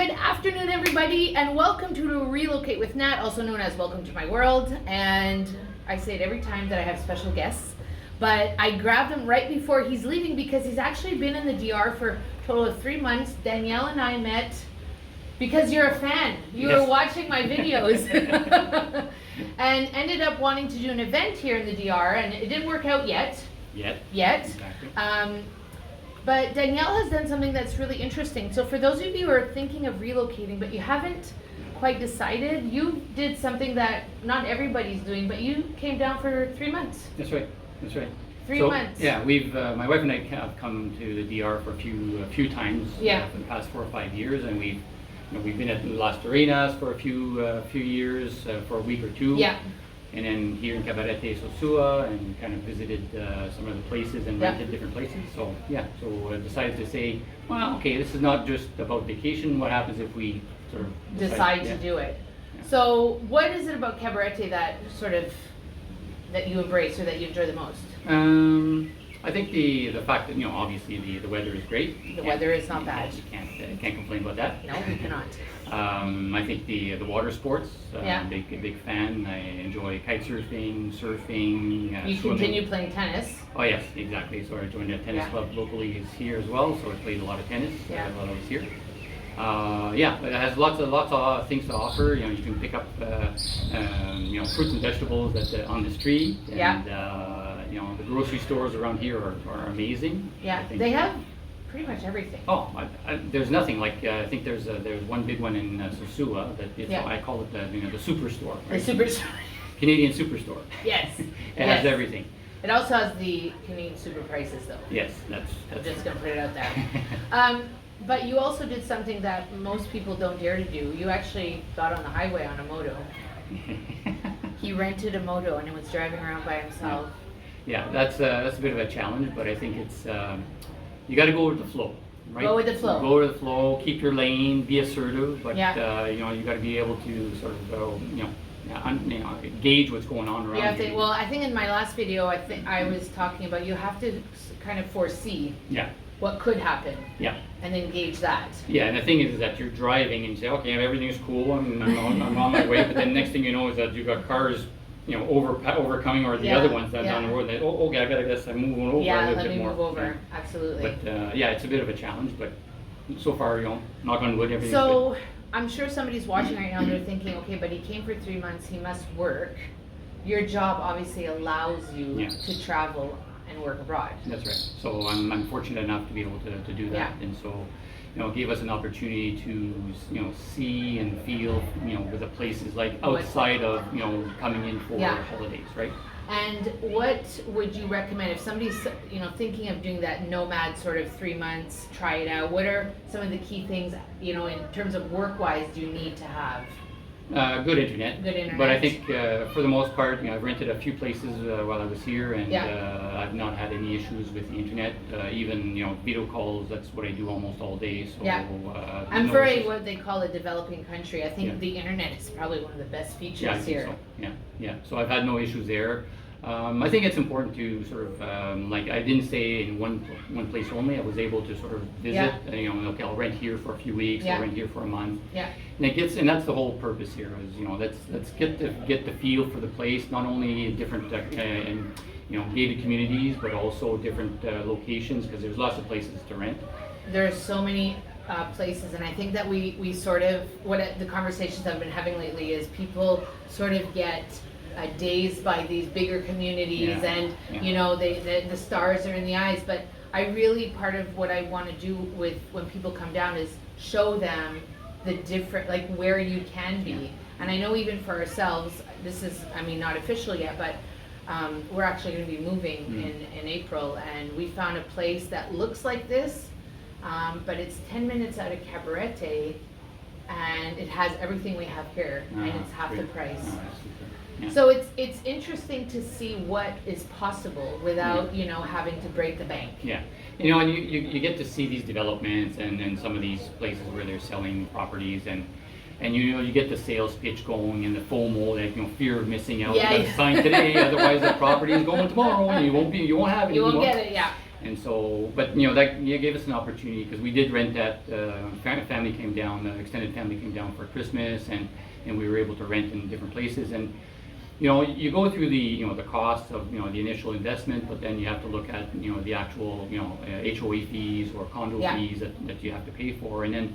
Good afternoon, everybody, and welcome to Relocate with Nat, also known as Welcome to My World. And I say it every time that I have special guests, but I grabbed him right before he's leaving because he's actually been in the DR for a total of 3 months. Danielle and I met because you're a fan. You were watching my videos and ended up wanting to do an event here in the DR, and it didn't work out yet. Exactly. But Danielle has done something that's really interesting. So for those of you who are thinking of relocating, but you haven't quite decided, you did something that not everybody's doing, but you came down for 3 months. That's right. 3 months. Yeah, we've my wife and I have come to the DR for a few times for the past 4 or 5 years, and we've been at Las Arenas for a few years for a week or two. Yeah. And then here in Cabarete, Sosua, and kind of visited some of the places and rented different places. So I decided to say, well, okay, this is not just about vacation. What happens if we sort of decide to do it? Yeah. So what is it about Cabarete that that you embrace or that you enjoy the most? I think the fact that obviously the weather is great. The weather is not bad. You can't complain about that. No, we cannot. I think the water sports. Big fan. I enjoy kite surfing. You Swimming. continue playing tennis. Oh yes, exactly. So I joined a tennis club locally here as well. So I played a lot of tennis while I was here. But it has lots of things to offer. You can pick up fruits and vegetables on the street. And, the grocery stores around here are amazing. Yeah, they have pretty much everything. Oh, there's nothing like I think there's one big one in Sosua that I call it the superstore. Right? The superstore. Canadian superstore. Yes. It has everything. It also has the Canadian super prices though. Yes, that's I'm just gonna put it out there. But you also did something that most people don't dare to do. You actually got on the highway on a moto. He rented a moto and was driving around by himself. Yeah, that's a bit of a challenge, but I think it's you got to go with the flow, right? Go with the flow. Go with the flow. Keep your lane. Be assertive, but you got to be able to sort of gauge what's going on around you. Well, I think in my last video, I was talking about you have to kind of foresee. What could happen. And then gauge that. Yeah, and the thing is that you're driving and you say, okay, everything's cool, I'm on my way, but then next thing you know is that you've got cars, overcoming or the other ones that down the road. That okay, I guess I'm moving over a little bit more. Move over. Absolutely. But it's a bit of a challenge, but so far, knock on wood, everything's good. I'm sure somebody's watching right now and they're thinking, okay, but he came for 3 months, he must work. Your job obviously allows you to travel and work abroad. That's right. So I'm fortunate enough to be able to do that, and so it gave us an opportunity to see and feel with the places like outside of coming in for holidays, right? And what would you recommend if somebody's thinking of doing that nomad sort of 3 months, try it out? What are some of the key things in terms of work-wise do you need to have? Good internet. But I think for the most part, I've rented a few places while I was here, and I've not had any issues with the internet. Even video calls. That's what I do almost all day. So I'm for what they call a developing country. I think the internet is probably one of the best features here. So. So I've had no issues there. I think it's important to sort of I didn't stay in one place only. I was able to sort of visit. Okay, I'll rent here for a few weeks. I'll rent here for a month. And that's the whole purpose here is let's get the feel for the place. Not only different gated communities, but also different locations, because there's lots of places to rent. There's so many places, and I think that we sort of the conversations I've been having lately is people sort of get dazed by these bigger communities, and the stars are in the eyes. But I really, part of what I want to do with when people come down is show them the different, like where you can be. And I know even for ourselves, this is, not official yet, but we're actually going to be moving in April, and we found a place that looks like this, but it's 10 minutes out of Cabarete, and it has everything we have here, and it's half the price. So it's interesting to see what is possible without having to break the bank. And you get to see these developments and some of these places where they're selling properties, and you get the sales pitch going and the FOMO, that fear of missing out. You got to sign today, otherwise the property is going tomorrow, and you won't have it. You won't get it, And so, but that gave us an opportunity because we did rent that. Family came down, extended family came down for Christmas, and we were able to rent in different places. And you go through the cost of the initial investment, but then you have to look at the actual HOA fees or condo fees that you have to pay for, and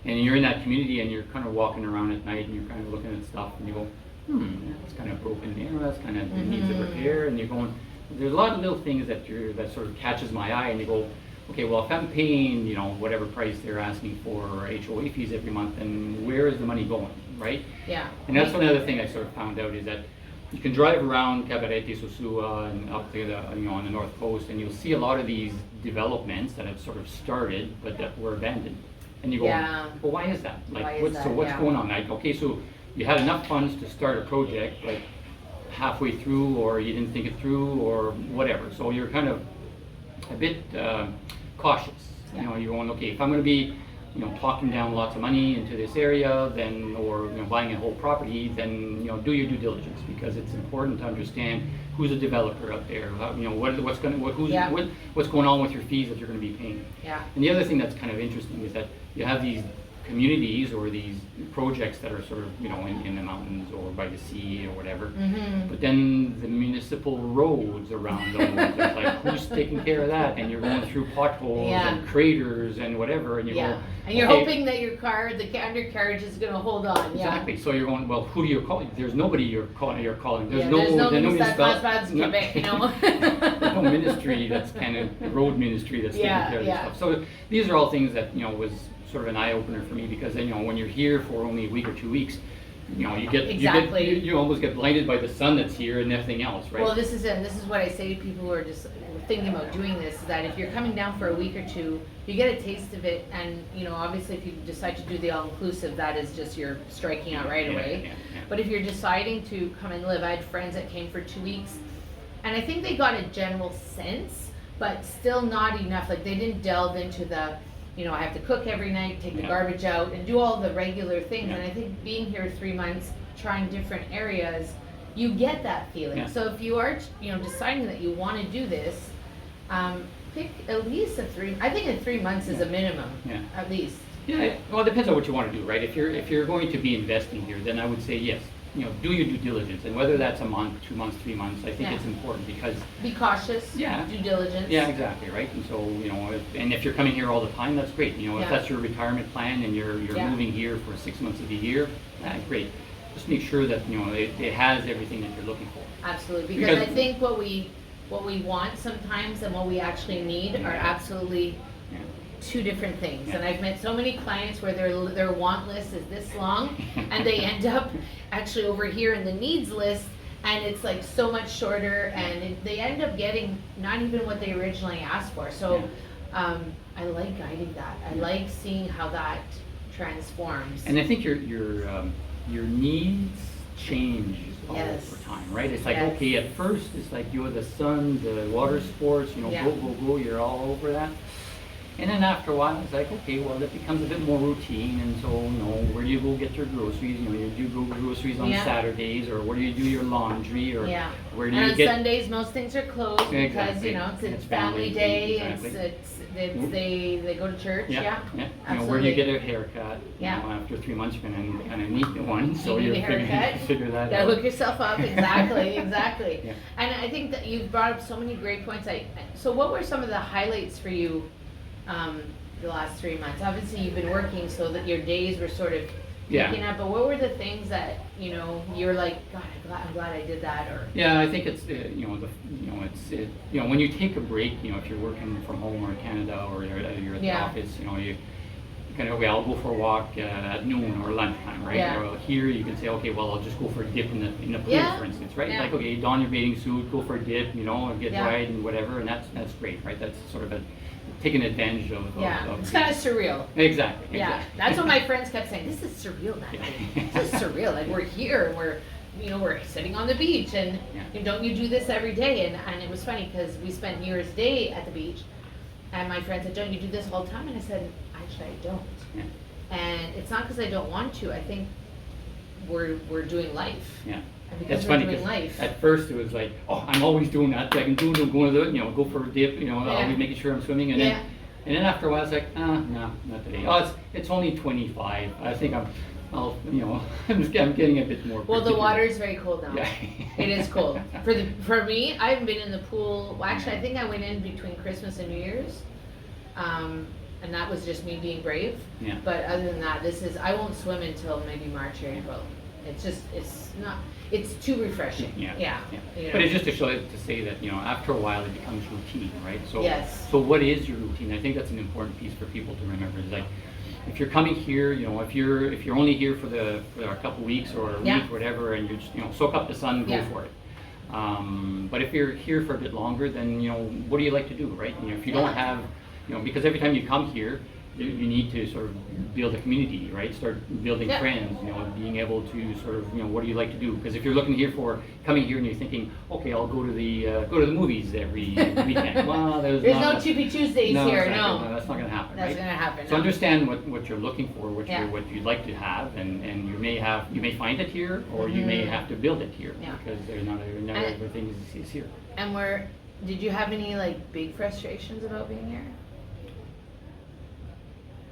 you're in that community and you're kind of walking around at night and you're kind of looking at stuff and you go, that's kind of broken there, that's kind of needs a repair, and you're going, there's a lot of little things that sort of catches my eye, and you go, okay, well, if I'm paying whatever price they're asking for HOA fees every month, then where is the money going, right? Yeah. And that's one other thing I sort of found out is that you can drive around Cabarete, Sosua, and up to the on the north coast, and you'll see a lot of these developments that have sort of started but that were abandoned. And you go, well, why is that? Like, what's going on? Like, okay, so you had enough funds to start a project, like halfway through, or you didn't think it through, or whatever. So you're kind of a bit cautious. You're going, okay, if I'm going to be plocking down lots of money into this area, then, or buying a whole property, then do your due diligence, because it's important to understand who's a developer out there, what's going on with your fees that you're going to be paying. Yeah. And the other thing that's kind of interesting is that you have these communities or these projects that are sort of in the mountains or by the sea or whatever, but then the municipal roads around those, it's like, who's taking care of that? And you're going through potholes and craters and whatever, and you go, and you're hoping that your car, the undercarriage, is going to hold on. Exactly. So you're going, well, who do you call? There's nobody you're calling. There's no no ministry that's kind of road ministry that's taking care of this stuff. So these are all things that was sort of an eye opener for me, because then when you're here for only a week or 2 weeks, you almost get blinded by the sun that's here and everything else, right? Well, this is it. And this is what I say to people who are just thinking about doing this, is that if you're coming down for a week or two, you get a taste of it, and obviously if you decide to do the all-inclusive, that is just you're striking out right away. But if you're deciding to come and live, I had friends that came for 2 weeks, and I think they got a general sense, but still not enough. Like, they didn't delve into the I have to cook every night, take the garbage out, and do all the regular things. And I think being here 3 months, trying different areas, you get that feeling. So if you are, deciding that you want to do this, pick at least I think 3 months is a minimum, at least. Yeah, well, it depends on what you want to do, right? If you're going to be investing here, then I would say yes. Do your due diligence, and whether that's a month, 2 months, 3 months, I think it's important, because be cautious. Due diligence. Yeah, exactly, right. And so if you're coming here all the time, that's great. If that's your retirement plan and you're moving here for 6 months of the year, great. Just make sure that it has everything that you're looking for. Absolutely, because I think what we want sometimes and what we actually need are absolutely two different things. And I've met so many clients where their want list is this long and they end up actually over here in the needs list, and it's like so much shorter, and they end up getting not even what they originally asked for. So I like guiding that. I like seeing how that transforms. And I think your needs change over time, right? It's like, okay, at first it's like the sun, the water sports, go, you're all over that. And then after a while, it's like, okay, well, it becomes a bit more routine, and so, where do you go get your groceries? You do go groceries on Saturdays, or where do you do your laundry, or where do you get... on Sundays, most things are closed because, it's family day, they go to church, where do you get a haircut? After 3 months, you're going to kind of need one, so you're figuring that out. Gotta hook yourself up, exactly. And I think that you've brought up so many great points. So what were some of the highlights for you the last 3 months? Obviously you've been working so that your days were sort of picking up, but what were the things that you're like, God, I'm glad I did that? Or I think it's when you take a break, if you're working from home or in Canada, or you're at the office, you kind of, I'll go for a walk at noon or lunchtime, right? Or here you can say, okay, well, I'll just go for a dip in the pool, for instance, right? Like, okay, don your bathing suit, go for a dip, get dried and whatever, and that's great, right? That's sort of taking advantage of it's kind of surreal. Exactly. That's what my friends kept saying. This is surreal, Natalie. This is surreal. Like, we're here and we're sitting on the beach, and don't you do this every day? And it was funny because we spent New Year's Day at the beach, and my friend said, don't you do this all the time? And I said, actually, I don't. And it's not because I don't want to. I think we're doing life. I because It's we're funny doing 'cause life. at first it was like, oh, I'm always doing that. I can do going to the, go for a dip. I'll be making sure I'm swimming, and then after a while it's like, no, not today. Oh, it's only 25. I think I'm getting a bit more. Well, the particular. water is very cold now. Yeah. It is cold. For me, I haven't been in the pool. Well, actually, I think I went in between Christmas and New Year's, and that was just me being brave. Yeah. But other than that, I won't swim until maybe March or April. It's too refreshing. Yeah. But it's just to say that after a while it becomes routine, right? So yes. So what is your routine? I think that's an important piece for people to remember. Is like, if you're coming here, if you're only here for a couple weeks or a week or whatever, and you just soak up the sun, go for it. But if you're here for a bit longer, then what do you like to do, right? If you don't have, because every time you come here, you need to sort of build a community, right? Start building friends, being able to sort of, what do you like to do? Because if you're coming here and you're thinking, okay, I'll go to the movies every weekend. Well, there's no Chippy Tuesdays here, exactly. no. No, that's not going to happen. That's going to happen. So understand what you're looking for, what you'd like to have, and you may find it here, or you may have to build it here because there's not everything is here. And did you have any big frustrations about being here?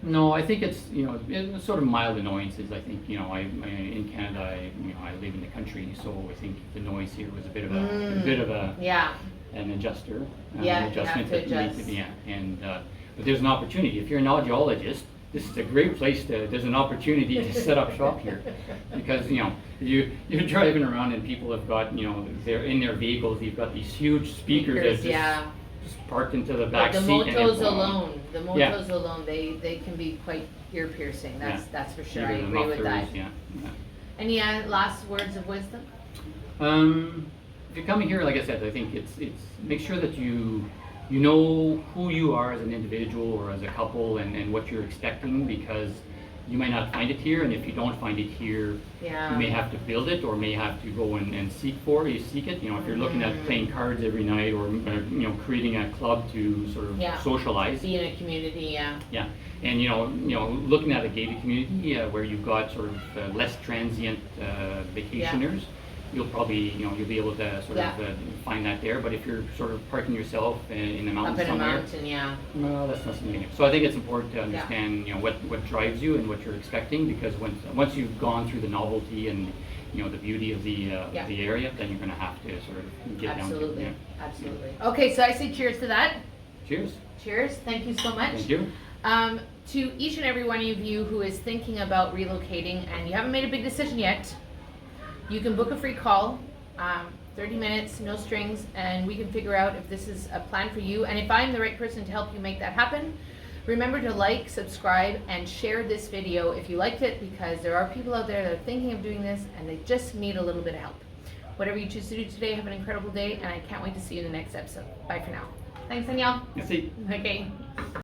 No, I think it's it's sort of mild annoyances. I think in Canada I live in the country, so I think the noise here was a bit of an adjuster. Adjustment you have to adjust. But there's an opportunity. If you're an audiologist, this is a great place there's an opportunity to set up shop here, because you're driving around and people have got they're in their vehicles. You've got these huge speakers that just parked into the back seat. The motos alone, they can be quite ear piercing. That's for sure. I agree with that. Yeah. Any last words of wisdom? If you're coming here, like I said, I think it's make sure that you know who you are as an individual or as a couple, and what you're expecting, because you might not find it here, and if you don't find it here, you may have to build it, or may have to go and seek it. If you're looking at playing cards every night, or creating a club to sort of socialize, be in a community, and looking at a gated community where you've got sort of less transient vacationers. You'll probably, you'll be able to sort of find that there. But if you're sort of parking yourself in the mountains somewhere, no, that's not something. So I think it's important to understand, what drives you and what you're expecting, because once you've gone through the novelty and the beauty of the area, then you're going to have to sort of get down to it. Absolutely. Okay, so I say cheers to that. Cheers. Cheers. Thank you so much. Thank you. To each and every one of you who is thinking about relocating and you haven't made a big decision yet, you can book a free call, 30 minutes, no strings, and we can figure out if this is a plan for you. And if I'm the right person to help you make that happen, remember to like, subscribe, and share this video if you liked it, because there are people out there that are thinking of doing this and they just need a little bit of help. Whatever you choose to do today, have an incredible day, and I can't wait to see you in the next episode. Bye for now. Thanks, Danielle. Merci. Okay.